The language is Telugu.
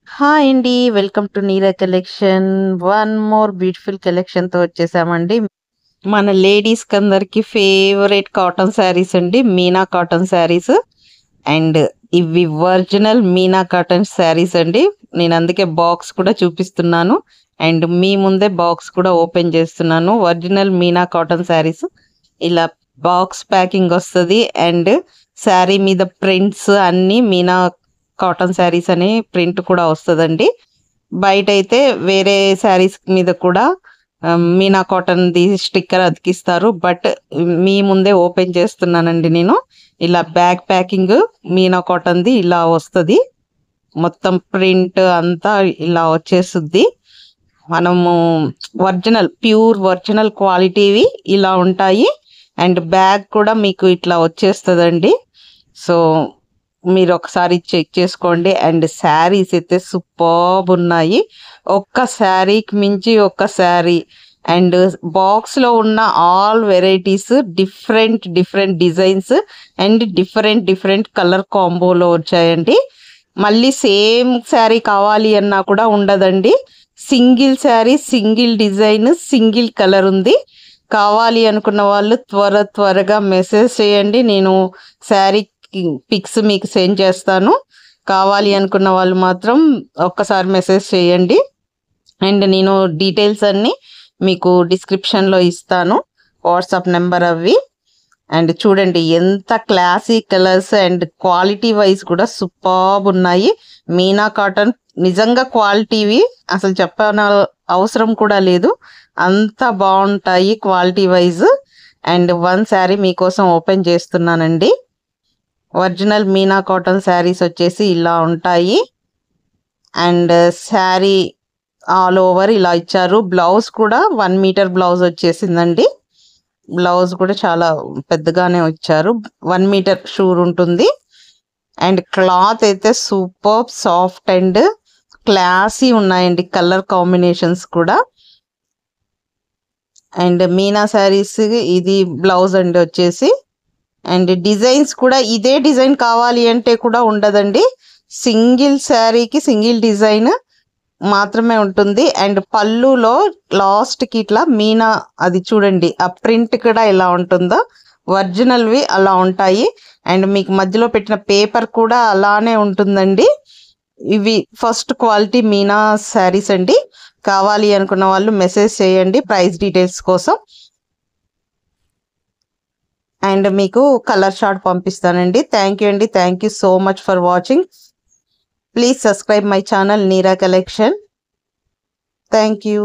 హాయ్ అండి. Welcome to neera collection. One more beautiful కలెక్షన్‌తో వచ్చేసామండి. మన లేడీస్‌కి అందరికి ఫేవరెట్ కాటన్ శారీస్ అండి. మీనా కాటన్ శారీస్. అండ్ ఇవి ఒరిజినల్ మీనా కాటన్ శారీస్ అండి. నేను అందుకే బాక్స్ కూడా చూపిస్తున్నాను. అండ్ మీ ముందే బాక్స్ కూడా ఓపెన్ చేస్తున్నాను. Original Meena cotton saris. ఇలా బాక్స్ ప్యాకింగ్ వస్తది. అండ్ శారీ మీద ప్రింట్స్ అన్నీ మీనా కాటన్ శారీస్ అనే ప్రింట్ కూడా వస్తదండి. బయటైతే వేరే శారీస్ మీద కూడా మీనా కాటన్‌ది స్టిక్కర్ అతికిస్తారు. బట్ మీ ముందే ఓపెన్ చేస్తున్నానండి నేను. ఇలా బ్యాక్ ప్యాకింగ్ మీనా కాటన్‌ది ఇలా వస్తది. మొత్తం ప్రింట్ అంతా ఇలా వచ్చేసుద్ది. మనము ప్యూర్ ఒరిజినల్ క్వాలిటీవి ఇలా ఉంటాయి. అండ్ బ్యాగ్ కూడా మీకు ఇట్లా వచ్చేస్తదండి. సో మీరు ఒకసారి చెక్ చేసుకోండి. అండ్ శారీస్ అయితే సూపర్బ్ ఉన్నాయి. ఒక్క శారీకి మించి ఒక్క శారీ. అండ్ బాక్స్‌లో ఉన్న all varieties different different designs and different different colour కాంబోలో వచ్చాయండి. మళ్ళీ సేమ్ శారీ కావాలి అన్నా కూడా ఉండదండి. Single sari, single design, single colour ఉంది. కావాలి అనుకున్న వాళ్ళు త్వరగా మెసేజ్ చేయండి. నేను శారీ పిక్స్ మీకు సెండ్ చేస్తాను. కావాలి అనుకున్న వాళ్ళు మాత్రం ఒక్కసారి మెసేజ్ చేయండి. అండ్ నేను డీటెయిల్స్ అన్నీ మీకు డిస్క్రిప్షన్‌లో ఇస్తాను. వాట్సాప్ నెంబర్ అవి. అండ్ చూడండి ఎంత classy colours and quality wise కూడా సూపర్బ్ ఉన్నాయి. మీనా కాటన్ నిజంగా క్వాలిటీవి అసలు అవసరం కూడా లేదు. అంత బాగుంటాయి quality wise. And one sari మీకోసం ఓపెన్ చేస్తున్నానండి. ఒరిజినల్ మీనా కాటన్ శారీస్ వచ్చేసి ఇలా ఉంటాయి. అండ్ శారీ ఆల్ ఓవర్ ఇలా ఇచ్చారు. బ్లౌజ్ కూడా 1 మీటర్ బ్లౌజ్ వచ్చేసిందండి. బ్లౌజ్ కూడా చాలా పెద్దగానే వచ్చారు. 1 మీటర్ షూర్ ఉంటుంది. అండ్ క్లాత్ అయితే సూపర్ సాఫ్ట్ అండ్ క్లాసీ ఉన్నాయండి. కలర్ కాంబినేషన్స్ కూడా. అండ్ మీనా శారీస్ ఇది బ్లౌజ్ అండి వచ్చేసి. అండ్ డిజైన్స్ కూడా ఇదే డిజైన్ కావాలి అంటే కూడా ఉండదండి. సింగిల్ శారీకి సింగిల్ డిజైన్ మాత్రమే ఉంటుంది. అండ్ పళ్ళులో లాస్ట్‌కి ఇట్లా మీనా అది చూడండి. ఆ ప్రింట్ కూడా ఎలా ఉంటుందో ఒరిజినల్‌వి అలా ఉంటాయి. అండ్ మీకు మధ్యలో పెట్టిన పేపర్ కూడా అలానే ఉంటుందండి. ఇవి ఫస్ట్ క్వాలిటీ మీనా శారీస్ అండి. కావాలి అనుకున్న వాళ్ళు మెసేజ్ చేయండి ప్రైస్ డీటెయిల్స్ కోసం. అండ్ మీకు కలర్ చార్ట్ పంపిస్తానండి. థ్యాంక్ యూ అండి. Thank you so much for watching. Please subscribe my channel neera collection. Thank you.